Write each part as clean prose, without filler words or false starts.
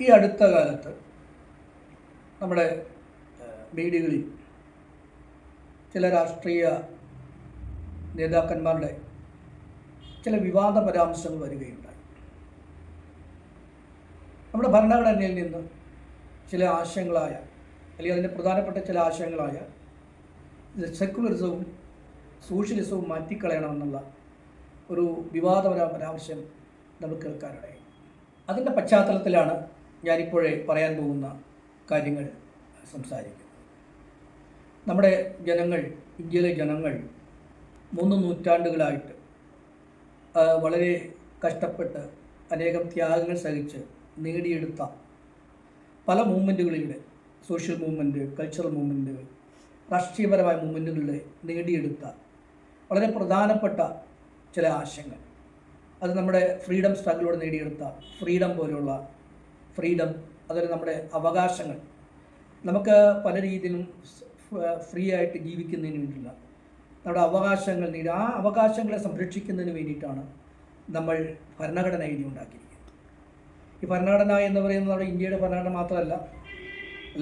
ഈ അടുത്ത കാലത്ത് നമ്മുടെ മീഡിയകളിൽ ചില രാഷ്ട്രീയ നേതാക്കന്മാരുടെ ചില വിവാദ പരാമർശങ്ങൾ വരികയുണ്ടായി. നമ്മുടെ ഭരണഘടനയിൽ നിന്ന് ചില ആശയങ്ങളായ അല്ലെങ്കിൽ അതിൻ്റെ പ്രധാനപ്പെട്ട ചില ആശയങ്ങളായ സെക്കുലറിസവും സോഷ്യലിസവും മാറ്റിക്കളയണമെന്നുള്ള ഒരു വിവാദപര പരാമർശം നമ്മൾ കേൾക്കാനിടയായി. അതിൻ്റെ പശ്ചാത്തലത്തിലാണ് ഞാനിപ്പോഴേ പറയാൻ പോകുന്ന കാര്യങ്ങൾ സംസാരിക്കുന്നത്. നമ്മുടെ ജനങ്ങൾ, ഇന്ത്യയിലെ ജനങ്ങൾ 3 നൂറ്റാണ്ടുകളായിട്ട് വളരെ കഷ്ടപ്പെട്ട് അനേകം ത്യാഗങ്ങൾ സഹിച്ച് നേടിയെടുത്ത പല മൂവ്മെൻറ്റുകളിലൂടെ, സോഷ്യൽ മൂവ്മെൻറ്റ്, കൾച്ചറൽ മൂവ്മെൻറ്റ്, രാഷ്ട്രീയപരമായ മൂവ്മെൻറ്റുകളിലൂടെ നേടിയെടുത്ത വളരെ പ്രധാനപ്പെട്ട ചില ആശയങ്ങൾ, അത് നമ്മുടെ ഫ്രീഡം സ്ട്രഗിലൂടെ നേടിയെടുത്ത ഫ്രീഡം പോലെയുള്ള ഫ്രീഡം, അതൊരു നമ്മുടെ അവകാശങ്ങൾ, നമുക്ക് പല രീതിയിലും ഫ്രീ ആയിട്ട് ജീവിക്കുന്നതിന് വേണ്ടിയുള്ള നമ്മുടെ അവകാശങ്ങൾ ആ അവകാശങ്ങളെ സംരക്ഷിക്കുന്നതിന് വേണ്ടിയിട്ടാണ് നമ്മൾ ഭരണഘടന എഴുതി ഉണ്ടാക്കിയിരിക്കുന്നത്. ഈ ഭരണഘടന എന്ന് പറയുന്നത് നമ്മുടെ ഇന്ത്യയുടെ ഭരണഘടന മാത്രമല്ല,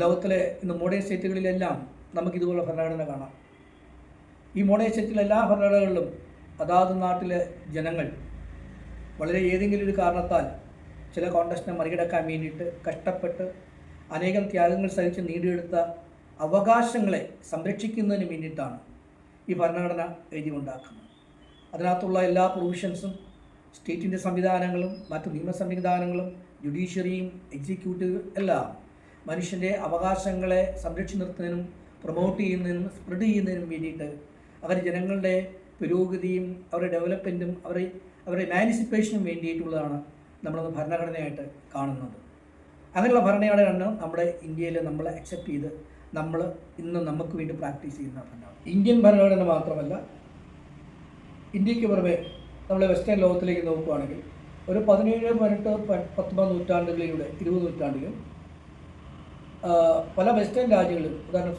ലോകത്തിലെ ഇന്ന് മോഡേൺ സ്റ്റേറ്റുകളിലെല്ലാം നമുക്കിതുപോലെ ഭരണഘടന കാണാം. ഈ മോഡേൺ സ്റ്റേറ്റിലെ എല്ലാ ഭരണഘടനകളിലും അതാത് നാട്ടിലെ ജനങ്ങൾ വളരെ ഏതെങ്കിലും ഒരു കാരണത്താൽ ചില കോണ്ടസ്റ്റിനെ മറികടക്കാൻ വേണ്ടിയിട്ട് കഷ്ടപ്പെട്ട് അനേകം ത്യാഗങ്ങൾ സഹിച്ച് നേടിയെടുത്ത അവകാശങ്ങളെ സംരക്ഷിക്കുന്നതിന് വേണ്ടിയിട്ടാണ് ഈ ഭരണഘടന എഴുതി ഉണ്ടാക്കുന്നത്. അതിനകത്തുള്ള എല്ലാ പ്രൊവിഷൻസും, സ്റ്റേറ്റിൻ്റെ സംവിധാനങ്ങളും മറ്റ് നിയമ സംവിധാനങ്ങളും ജുഡീഷ്യറിയും എക്സിക്യൂട്ടീവ് എല്ലാം മനുഷ്യൻ്റെ അവകാശങ്ങളെ സംരക്ഷിച്ച് നിർത്തുന്നതിനും പ്രൊമോട്ട് ചെയ്യുന്നതിനും സ്പ്രെഡ് ചെയ്യുന്നതിനും വേണ്ടിയിട്ട് അവർ ജനങ്ങളുടെ പുരോഗതിയും അവരുടെ ഡെവലപ്മെൻറ്റും അവരുടെ എമാൻസിപ്പേഷനും വേണ്ടിയിട്ടുള്ളതാണ് നമ്മളത് ഭരണഘടനയായിട്ട് കാണുന്നത്. അങ്ങനെയുള്ള ഭരണഘടനയാണ് നമ്മുടെ ഇന്ത്യയിൽ നമ്മൾ അക്സെപ്റ്റ് ചെയ്ത് നമ്മൾ ഇന്ന് നമുക്ക് വേണ്ടി പ്രാക്ടീസ് ചെയ്യുന്ന ഭരണഘടന. ഇന്ത്യൻ ഭരണഘടന മാത്രമല്ല, ഇന്ത്യക്ക് പുറമെ നമ്മൾ വെസ്റ്റേൺ ലോകത്തിലേക്ക് നോക്കുകയാണെങ്കിൽ ഒരു 17, 18, 19 നൂറ്റാണ്ടുകളിലൂടെ 20 നൂറ്റാണ്ടിലും പല വെസ്റ്റേൺ രാജ്യങ്ങളിലും, ഉദാഹരണം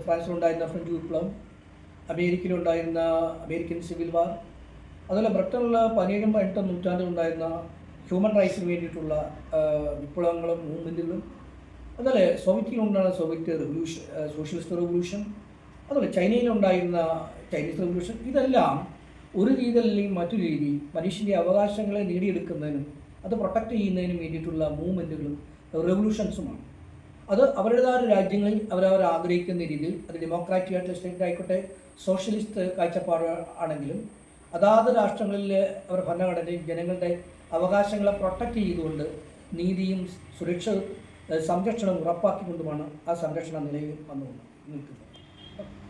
ഫ്രാൻസിലുണ്ടായിരുന്ന ഫ്രഞ്ച് വിപ്ലവം, അമേരിക്കയിലുണ്ടായിരുന്ന അമേരിക്കൻ സിവിൽ വാർ, അതുപോലെ ബ്രിട്ടനിൽ 17, 18 നൂറ്റാണ്ടിലുണ്ടായിരുന്ന ഹ്യൂമൻ റൈറ്റ്സിന് വേണ്ടിയിട്ടുള്ള വിപ്ലവങ്ങളും മൂവ്മെൻറ്റുകളും, അതുപോലെ സോവിയറ്റിലുണ്ടായിരുന്ന സോവിയറ്റ് റെവല്യൂഷൻ, സോഷ്യലിസ്റ്റ് റെവല്യൂഷൻ, അതുപോലെ ചൈനയിലുണ്ടായിരുന്ന ചൈനീസ് റെവല്യൂഷൻ, ഇതെല്ലാം ഒരു രീതി അല്ലെങ്കിൽ മറ്റൊരു രീതിയിൽ മനുഷ്യൻ്റെ അവകാശങ്ങളെ നേടിയെടുക്കുന്നതിനും അത് പ്രൊട്ടക്റ്റ് ചെയ്യുന്നതിനും വേണ്ടിയിട്ടുള്ള മൂവ്മെൻറ്റുകളും റെവല്യൂഷൻസുമാണ്. അത് അവരുടേതായ രാജ്യങ്ങളിൽ അവരവർ ആഗ്രഹിക്കുന്ന രീതിയിൽ, അത് ഡെമോക്രാറ്റിക് ആയിട്ടുള്ള സ്റ്റേറ്റ് ആയിക്കോട്ടെ, സോഷ്യലിസ്റ്റ് കാഴ്ചപ്പാട് ആണെങ്കിലും അതാത് രാഷ്ട്രങ്ങളിൽ അവർ ഭരണഘടനയിൽ ജനങ്ങളുടെ അവകാശങ്ങളെ പ്രൊട്ടക്റ്റ് ചെയ്തുകൊണ്ട് നീതിയും സംരക്ഷണവും ഉറപ്പാക്കിക്കൊണ്ടുമാണ് ആ സംരക്ഷണം നിലയിൽ വന്നുകൊണ്ട് നിൽക്കുന്നത്.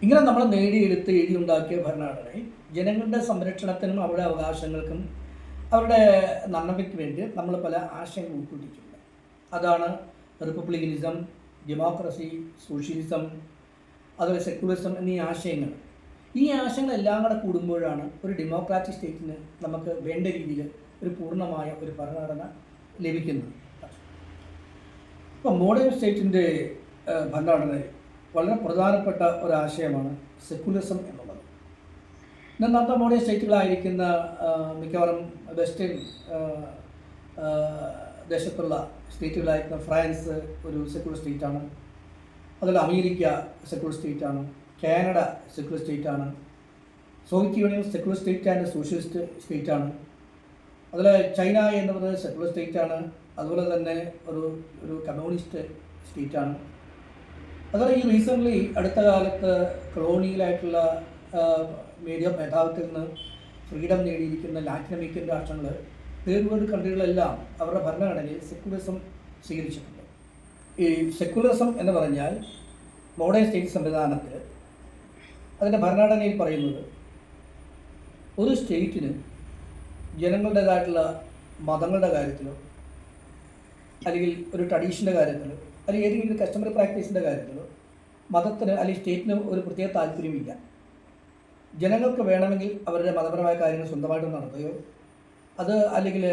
ഇങ്ങനെ നമ്മൾ നേടിയെടുത്ത് എഴുതിയുണ്ടാക്കിയ ഭരണഘടനയിൽ ജനങ്ങളുടെ സംരക്ഷണത്തിനും അവരുടെ അവകാശങ്ങൾക്കും അവരുടെ നന്മയ്ക്ക് വേണ്ടി നമ്മൾ പല ആശയങ്ങൾ ഉൾക്കൊള്ളിച്ചിട്ടുണ്ട്. അതാണ് റിപ്പബ്ലിക്കനിസം, ഡെമോക്രസി, സോഷ്യലിസം, അതുപോലെ സെക്യുലറിസം എന്നീ ആശയങ്ങൾ. ഈ ആശയങ്ങളെല്ലാം കൂടെ കൂടുമ്പോഴാണ് ഒരു ഡെമോക്രാറ്റിക് സ്റ്റേറ്റിന് നമുക്ക് വേണ്ട രീതിയിൽ ഒരു പൂർണ്ണമായ ഒരു ഭരണഘടന ലഭിക്കുന്നത്. ഇപ്പോൾ മോഡേൺ സ്റ്റേറ്റിൻ്റെ ഭരണഘടനയിൽ വളരെ പ്രധാനപ്പെട്ട ഒരാശയമാണ് സെക്കുലറിസം എന്നുള്ളത്. ഇന്നത്തെ മോഡേൺ സ്റ്റേറ്റുകളായിരിക്കുന്ന മിക്കവാറും വെസ്റ്റേൺ ദേശത്തുള്ള സ്റ്റേറ്റുകളായിരിക്കുന്ന ഫ്രാൻസ് ഒരു സെക്കുലർ സ്റ്റേറ്റാണ്, അതുപോലെ അമേരിക്ക സെക്കുലർ സ്റ്റേറ്റാണ്, കാനഡ സെക്കുലർ സ്റ്റേറ്റാണ്, Soviet Union secular state and socialist സ്റ്റേറ്റാണ്, അതുപോലെ ചൈന എന്ന് പറയുന്നത് സെക്കുലർ സ്റ്റേറ്റാണ്, അതുപോലെ തന്നെ ഒരു കമ്മ്യൂണിസ്റ്റ് സ്റ്റേറ്റാണ്. അതുപോലെ ഈ റീസെൻ്റ്ലി അടുത്ത കാലത്ത് കൊളോണിയലായിട്ടുള്ള മേധാവിത്വത്തിൽ നിന്ന് ഫ്രീഡം നേടിയിരിക്കുന്ന ലാറ്റിൻ അമേരിക്കൻ രാഷ്ട്രങ്ങൾ, തേർഡ് വേൾഡ് കൺട്രികളെല്ലാം അവരുടെ ഭരണഘടനയിൽ സെക്കുലറിസം സ്വീകരിച്ചിട്ടുണ്ട്. ഈ സെക്കുലറിസം എന്ന് പറഞ്ഞാൽ മോഡേൺ സ്റ്റേറ്റ് സംവിധാനത്തിൽ അതിൻ്റെ ഭരണഘടനയിൽ പറയുന്നത് ഒരു സ്റ്റേറ്റിന് ജനങ്ങളുടേതായിട്ടുള്ള മതങ്ങളുടെ കാര്യത്തിലോ അല്ലെങ്കിൽ ഒരു ട്രഡീഷൻ്റെ കാര്യത്തിലോ അല്ലെങ്കിൽ ഏതെങ്കിലും ഒരു കസ്റ്റമറി പ്രാക്ടീസിൻ്റെ കാര്യത്തിലോ മതത്തിന് അല്ലെങ്കിൽ സ്റ്റേറ്റിന് ഒരു പ്രത്യേക താല്പര്യമില്ല. ജനങ്ങൾക്ക് വേണമെങ്കിൽ അവരുടെ മതപരമായ കാര്യങ്ങൾ സ്വന്തമായിട്ട് നടത്തുകയോ അത് അല്ലെങ്കിൽ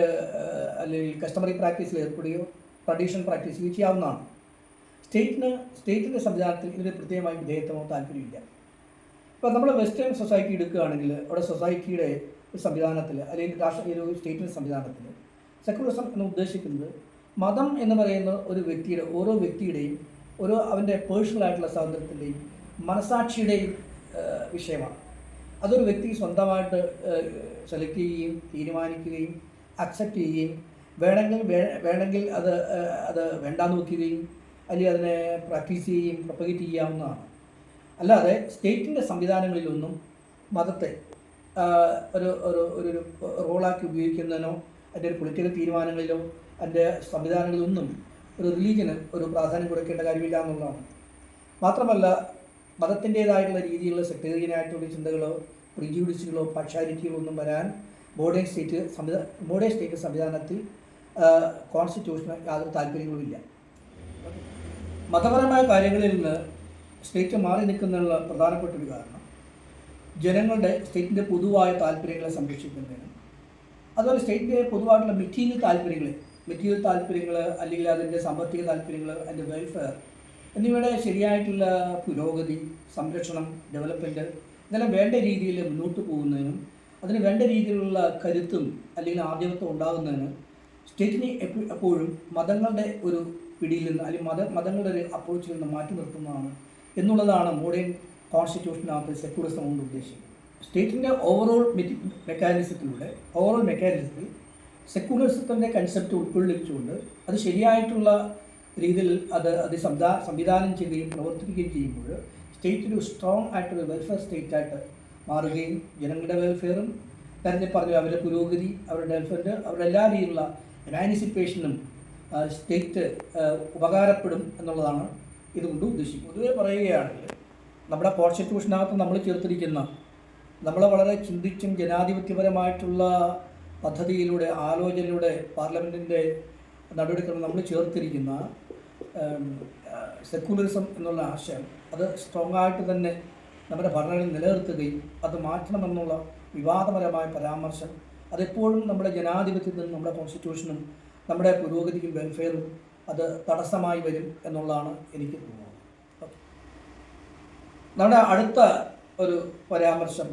കസ്റ്റമറി പ്രാക്ടീസിൽ ഏർപ്പെടുകയോ ട്രഡീഷണൽ പ്രാക്ടീസ് ചെയ്യാവുന്നതാണ്. സ്റ്റേറ്റിൻ്റെ സംവിധാനത്തിൽ ഇതിന് പ്രത്യേകമായി വിധേയത്വമോ താല്പര്യമില്ല. ഇപ്പോൾ നമ്മൾ വെസ്റ്റേൺ സൊസൈറ്റി എടുക്കുകയാണെങ്കിൽ അവിടെ സൊസൈറ്റിയുടെ ഒരു സംവിധാനത്തിൽ അല്ലെങ്കിൽ ഒരു സ്റ്റേറ്റിൻ്റെ സംവിധാനത്തിൽ സെക്കുലറിസം എന്ന് ഉദ്ദേശിക്കുന്നത് മതം എന്ന് പറയുന്ന ഒരു വ്യക്തിയുടെ ഓരോ വ്യക്തിയുടെയും അവൻ്റെ പേഴ്സണലായിട്ടുള്ള സ്വാതന്ത്ര്യത്തിൻ്റെയും മനസാക്ഷിയുടെയും വിഷയമാണ്. അതൊരു വ്യക്തി സ്വന്തമായിട്ട് സെലക്ട് ചെയ്യുകയും തീരുമാനിക്കുകയും അക്സെപ്റ്റ് ചെയ്യുകയും വേണമെങ്കിൽ അത് വേണ്ടാന്ന് വെക്കുകയും അല്ലെങ്കിൽ അതിനെ പ്രാക്ടീസ് ചെയ്യുകയും പ്രൊപ്പഗേറ്റ് ചെയ്യാവുന്നതാണ്. അല്ലാതെ സ്റ്റേറ്റിൻ്റെ സംവിധാനങ്ങളിലൊന്നും മതത്തെ ഒരു ഒരു ഒരു റോളാക്കി ഉപയോഗിക്കുന്നതിനോ അതിൻ്റെ ഒരു പൊളിറ്റിക്കൽ തീരുമാനങ്ങളിലോ അതിൻ്റെ സംവിധാനങ്ങളിലൊന്നും ഒരു റിലീജിയന് ഒരു പ്രാധാന്യം കൊടുക്കേണ്ട കാര്യമില്ല എന്നുള്ളതാണ്. മാത്രമല്ല മതത്തിൻ്റേതായിട്ടുള്ള രീതിയിലുള്ള സെക്ടേറിയനായിട്ടുള്ള ചിന്തകളോ പ്രിജുഡിസുകളോ പാർഷ്യാലിറ്റികളോ ഒന്നും വരാൻ മോഡേൺ സ്റ്റേറ്റ് സംവിധാനത്തിൽ കോൺസ്റ്റിറ്റ്യൂഷന് യാതൊരു താല്പര്യങ്ങളുമില്ല. മതപരമായ കാര്യങ്ങളിൽ നിന്ന് സ്റ്റേറ്റ് മാറി നിൽക്കുന്നതിനുള്ള പ്രധാനപ്പെട്ട ഒരു കാരണം ജനങ്ങളുടെ സ്റ്റേറ്റിൻ്റെ പൊതുവായ താല്പര്യങ്ങളെ സംരക്ഷിക്കുന്നതിനും അതുപോലെ സ്റ്റേറ്റിൻ്റെ പൊതുവായിട്ടുള്ള മെറ്റീരിയൽ താല്പര്യങ്ങൾ അല്ലെങ്കിൽ അതിൻ്റെ സാമ്പത്തിക താല്പര്യങ്ങൾ, അതിൻ്റെ വെൽഫെയർ എന്നിവയുടെ ശരിയായിട്ടുള്ള പുരോഗതി, സംരക്ഷണം, ഡെവലപ്മെൻറ്റ് ഇതെല്ലാം വേണ്ട രീതിയിൽ മുന്നോട്ട് പോകുന്നതിനും അതിന് വേണ്ട രീതിയിലുള്ള കരുത്തും അല്ലെങ്കിൽ ആർജവത്വം ഉണ്ടാകുന്നതിന് സ്റ്റേറ്റിനെ എപ്പോഴും മതങ്ങളുടെ ഒരു പിടിയിൽ നിന്ന് അല്ലെങ്കിൽ മതങ്ങളുടെ ഒരു അപ്രോച്ചിൽ നിന്ന് മാറ്റി നിർത്തുന്നതാണ് എന്നുള്ളതാണ് മോഡേൺ കോൺസ്റ്റിറ്റ്യൂഷനകത്ത് സെക്യുലറിസം കൊണ്ട് ഉദ്ദേശിക്കുന്നത്. സ്റ്റേറ്റിൻ്റെ ഓവറോൾ മെക്കാനിസത്തിൽ സെക്യുലറിസത്തിൻ്റെ കൺസെപ്റ്റ് ഉൾക്കൊള്ളിച്ചുകൊണ്ട് അത് ശരിയായിട്ടുള്ള രീതിയിൽ അത് സംവിധാനം ചെയ്യുകയും പ്രവർത്തിക്കുകയും ചെയ്യുമ്പോൾ സ്റ്റേറ്റ് ഒരു സ്ട്രോങ് ആയിട്ടൊരു വെൽഫെയർ സ്റ്റേറ്റായിട്ട് മാറുകയും ജനങ്ങളുടെ വെൽഫെയറും നേരത്തെ പറഞ്ഞു അവരുടെ പുരോഗതി, അവരുടെ വെൽഫെയറിൻ്റെ അവരുടെ എല്ലാ രീതിയിലുള്ള എമാൻസിപ്പേഷനും സ്റ്റേറ്റ് ഉപകാരപ്പെടും എന്നുള്ളതാണ് ഇതുകൊണ്ട് ഉദ്ദേശിക്കുന്നത്. പൊതുവെ പറയുകയാണെങ്കിൽ നമ്മുടെ കോൺസ്റ്റിറ്റ്യൂഷനകത്ത് നമ്മൾ ചേർത്തിരിക്കുന്ന നമ്മളെ വളരെ ചിന്തിച്ചും ജനാധിപത്യപരമായിട്ടുള്ള പദ്ധതിയിലൂടെ ആലോചനയിലൂടെ പാർലമെൻറ്റിൻ്റെ നടപടിക്രമം നമ്മൾ ചേർത്തിരിക്കുന്ന സെക്യുലറിസം എന്നുള്ള ആശയം അത് സ്ട്രോങ് ആയിട്ട് തന്നെ നമ്മുടെ ഭരണഘടനയിൽ നിലനിർത്തുകയും അത് മാറ്റണമെന്നുള്ള വിവാദപരമായ പരാമർശം അതെപ്പോഴും നമ്മുടെ ജനാധിപത്യത്തിനും നമ്മുടെ കോൺസ്റ്റിറ്റ്യൂഷനും നമ്മുടെ പുരോഗതിക്കും വെൽഫെയറും അത് തടസ്സമായി വരും എന്നുള്ളതാണ് എനിക്ക് തോന്നുന്നത്. നമ്മുടെ അടുത്ത ഒരു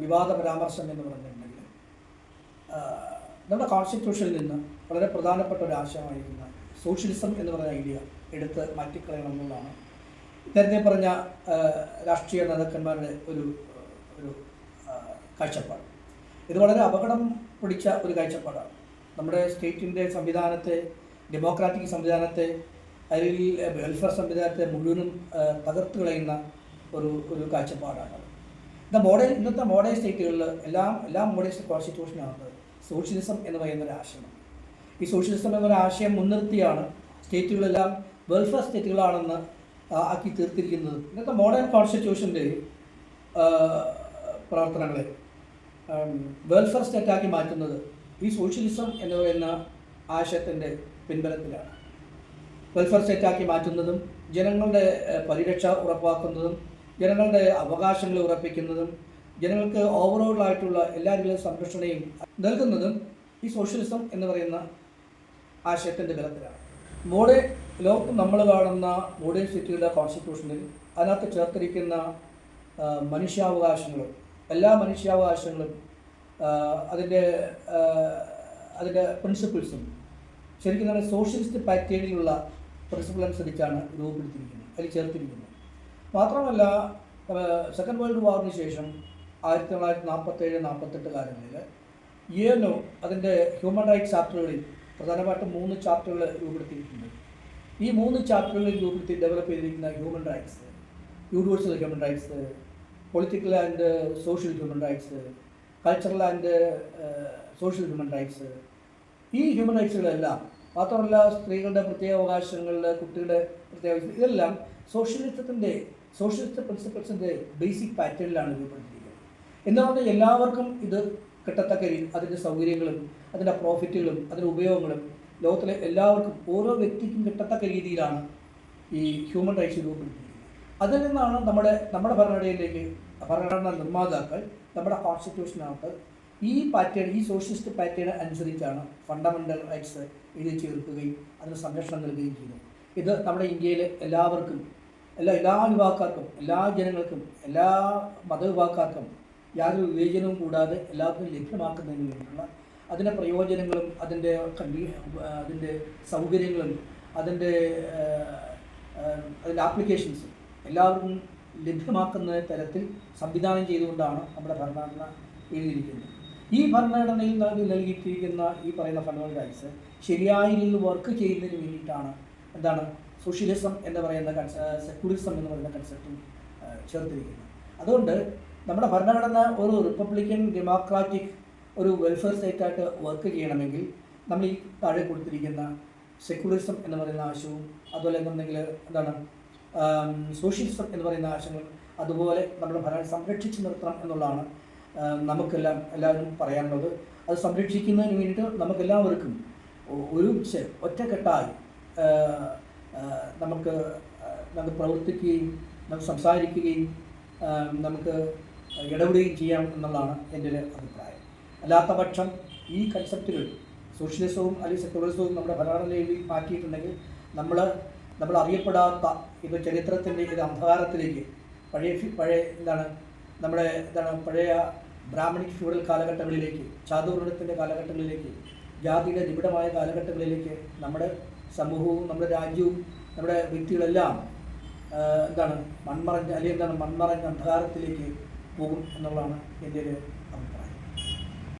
വിവാദ പരാമർശം എന്ന് പറഞ്ഞിട്ടുണ്ടെങ്കിൽ നമ്മുടെ കോൺസ്റ്റിറ്റ്യൂഷനിൽ നിന്ന് വളരെ പ്രധാനപ്പെട്ട ഒരു ആശയമായിരിക്കുന്ന സോഷ്യലിസം എന്ന് പറയുന്ന ഐഡിയ എടുത്ത് മാറ്റിക്കളയണം എന്നുള്ളതാണ് നേരത്തെ പറഞ്ഞ രാഷ്ട്രീയ നേതാക്കന്മാരുടെ ഒരു കാഴ്ചപ്പാട്. ഇത് വളരെ അപകടം പിടിച്ച ഒരു കാഴ്ചപ്പാടാണ്. നമ്മുടെ സ്റ്റേറ്റിൻ്റെ സംവിധാനത്തെ, ഡെമോക്രാറ്റിക് സംവിധാനത്തെ, അല്ലെങ്കിൽ വെൽഫെയർ സംവിധാനത്തെ മുഴുവനും തകർത്ത് കളയുന്ന ഒരു കാഴ്ചപ്പാടാണ്. ഇന്നത്തെ മോഡേൺ സ്റ്റേറ്റുകളിൽ എല്ലാ മോഡേൺ കോൺസ്റ്റിറ്റ്യൂഷനാണ് സോഷ്യലിസം എന്ന് പറയുന്ന ഒരു ആശയമാണ്. ഈ സോഷ്യലിസം എന്നൊരു ആശയം മുൻനിർത്തിയാണ് സ്റ്റേറ്റുകളെല്ലാം വെൽഫെയർ സ്റ്റേറ്റുകളാണെന്ന് ആക്കി തീർത്തിരിക്കുന്നത്. ഇന്നത്തെ മോഡേൺ കോൺസ്റ്റിറ്റ്യൂഷൻ്റെ പ്രവർത്തനങ്ങളെ വെൽഫെയർ സ്റ്റേറ്റാക്കി മാറ്റുന്നത് ഈ സോഷ്യലിസം എന്ന് പറയുന്ന ആശയത്തിൻ്റെ പിൻബലത്തിലാണ്. വെൽഫെയർ സ്റ്റേറ്റാക്കി മാറ്റുന്നതും ജനങ്ങളുടെ പരിരക്ഷ ഉറപ്പാക്കുന്നതും ജനങ്ങളുടെ അവകാശങ്ങൾ ഉറപ്പിക്കുന്നതും ജനങ്ങൾക്ക് ഓവറോളായിട്ടുള്ള എല്ലാ രീതിയിലും സംരക്ഷണയും നൽകുന്നതും ഈ സോഷ്യലിസം എന്ന് പറയുന്ന ആശയത്തിൻ്റെ ബലത്തിലാണ്. നമ്മൾ കാണുന്ന മോഡേൺ സ്റ്റേറ്റുകളുടെ കോൺസ്റ്റിറ്റ്യൂഷനിൽ അതിനകത്ത് ചേർത്തിരിക്കുന്ന മനുഷ്യാവകാശങ്ങളും എല്ലാ മനുഷ്യാവകാശങ്ങളും അതിൻ്റെ പ്രിൻസിപ്പിൾസും ശരിക്കും തന്നെ സോഷ്യലിസ്റ്റ് പാറ്റേണിലുള്ള പ്രിൻസിപ്പിൾ അനുസരിച്ചാണ് രൂപപ്പെടുത്തിയിരിക്കുന്നത്, അതിൽ ചേർത്തിരിക്കുന്നത്. മാത്രമല്ല സെക്കൻഡ് വേൾഡ് വാറിന് ശേഷം 1947-48 കാലങ്ങളിൽ യുഎൻഒ അതിൻ്റെ ഹ്യൂമൻ റൈറ്റ്സ് ചാപ്റ്ററുകളിൽ പ്രധാനമായിട്ടും 3 ചാപ്റ്ററുകൾ രൂപപ്പെടുത്തിയിട്ടുണ്ട്. ഈ 3 ചാപ്റ്ററുകളിൽ ഡെവലപ്പ് ചെയ്തിരിക്കുന്ന human rights, universal human rights, political and social human rights, cultural and social human rights, ഈ ഹ്യൂമൻ റൈറ്റ്സുകളെല്ലാം മാത്രമല്ല സ്ത്രീകളുടെ പ്രത്യേക അവകാശങ്ങൾ, കുട്ടികളുടെ പ്രത്യേക ഇതെല്ലാം സോഷ്യലിസ്റ്റ് പ്രിൻസിപ്പിൾസിൻ്റെ ബേസിക് പാറ്റേണിലാണ് രൂപപ്പെടുത്തിയിരിക്കുന്നത്. എന്നാൽ എല്ലാവർക്കും ഇത് കിട്ടത്തക്ക അതിൻ്റെ സൗകര്യങ്ങളും അതിൻ്റെ പ്രോഫിറ്റുകളും അതിൻ്റെ ഉപയോഗങ്ങളും ലോകത്തിലെ എല്ലാവർക്കും ഓരോ വ്യക്തിക്കും കിട്ടത്തക്ക രീതിയിലാണ് ഈ ഹ്യൂമൻ റൈറ്റ്സ് രൂപപ്പെടുത്തിയിരിക്കുന്നത്. അതിൽ നിന്നാണ് നമ്മുടെ ഭരണഘടനാ നിർമ്മാതാക്കൾ നമ്മുടെ കോൺസ്റ്റിറ്റ്യൂഷനകത്ത് ഈ സോഷ്യലിസ്റ്റ് പാറ്റേൺ അനുസരിച്ചാണ് ഫണ്ടമെൻ്റൽ റൈറ്റ്സ് എഴുതി ചേർക്കുകയും അതിന് സംരക്ഷണം നൽകുകയും ചെയ്യുന്നത്. ഇത് നമ്മുടെ ഇന്ത്യയിലെ എല്ലാവർക്കും എല്ലാ വിഭാഗക്കാർക്കും, എല്ലാ ജനങ്ങൾക്കും, എല്ലാ മതവിഭാഗക്കാർക്കും യാതൊരു വിവേചനവും കൂടാതെ എല്ലാവർക്കും ലഭ്യമാക്കുന്നതിന് വേണ്ടിയുള്ള അതിൻ്റെ പ്രയോജനങ്ങളും അതിൻ്റെ സൗകര്യങ്ങളും അതിൻ്റെ അതിൻ്റെ ആപ്ലിക്കേഷൻസ് എല്ലാവർക്കും ലഭ്യമാക്കുന്ന തരത്തിൽ സംവിധാനം ചെയ്തുകൊണ്ടാണ് നമ്മുടെ ഭരണഘടന എഴുതിയിരിക്കുന്നത്. ഈ ഭരണഘടനയിൽ നൽകിയിട്ടിരിക്കുന്ന ഈ പറയുന്ന ഫണ്ടമെൻ്റൽ റൈറ്റ്സ് ശരിയായ രീതിയിൽ വർക്ക് ചെയ്യുന്നതിന് വേണ്ടിയിട്ടാണ് എന്താണ് സോഷ്യലിസം എന്ന് പറയുന്ന സെക്യുലറിസം എന്ന് പറയുന്ന കൺസെപ്റ്റും ചേർത്തിരിക്കുന്നത്. അതുകൊണ്ട് നമ്മുടെ ഭരണഘടന ഒരു റിപ്പബ്ലിക്കൻ ഡെമോക്രാറ്റിക് ഒരു വെൽഫെയർ സ്റ്റേറ്റായിട്ട് വർക്ക് ചെയ്യണമെങ്കിൽ നമ്മൾ ഈ താഴെ കൊടുത്തിരിക്കുന്ന സെക്യുലറിസം എന്ന് പറയുന്ന ആശയവും അതുപോലെ എന്നുണ്ടെങ്കിൽ എന്താണ് സോഷ്യലിസം എന്ന് പറയുന്ന ആശയങ്ങൾ അതുപോലെ നമ്മുടെ ഭരണം സംരക്ഷിച്ച് നിർത്തണം എന്നുള്ളതാണ് എല്ലാവരും പറയാനുള്ളത്. അത് സംരക്ഷിക്കുന്നതിന് വേണ്ടിയിട്ട് നമുക്കെല്ലാവർക്കും ഒരുമിച്ച് ഒറ്റക്കെട്ടായി നമുക്ക് പ്രവർത്തിക്കുകയും നമുക്ക് സംസാരിക്കുകയും നമുക്ക് ഇടപെടുകയും ചെയ്യാം എന്നുള്ളതാണ് എൻ്റെ ഒരു അഭിപ്രായം. അല്ലാത്ത പക്ഷം ഈ കൺസെപ്റ്റുകൾ സോഷ്യലിസവും അല്ലെങ്കിൽ സെക്യുലറിസവും നമ്മുടെ ഭരണഘടനയിൽ മാറ്റിയിട്ടുണ്ടെങ്കിൽ നമ്മൾ അറിയപ്പെടാത്ത ഇത് ചരിത്രത്തിൻ്റെ ഇത് അന്ധകാരത്തിലേക്ക് പഴയ പഴയ ബ്രാഹ്മണിക് ഫ്യൂഡൽ കാലഘട്ടങ്ങളിലേക്ക്, ചാതുർവർണ്ണത്തിൻ്റെ കാലഘട്ടങ്ങളിലേക്ക്, ജാതിയുടെ നിബിഡമായ കാലഘട്ടങ്ങളിലേക്ക് നമ്മുടെ സമൂഹവും നമ്മുടെ രാജ്യവും നമ്മുടെ വ്യക്തികളെല്ലാം മൺമറഞ്ഞ അന്ധകാരത്തിലേക്ക് പോകും എന്നുള്ളതാണ് എൻ്റെ ഒരു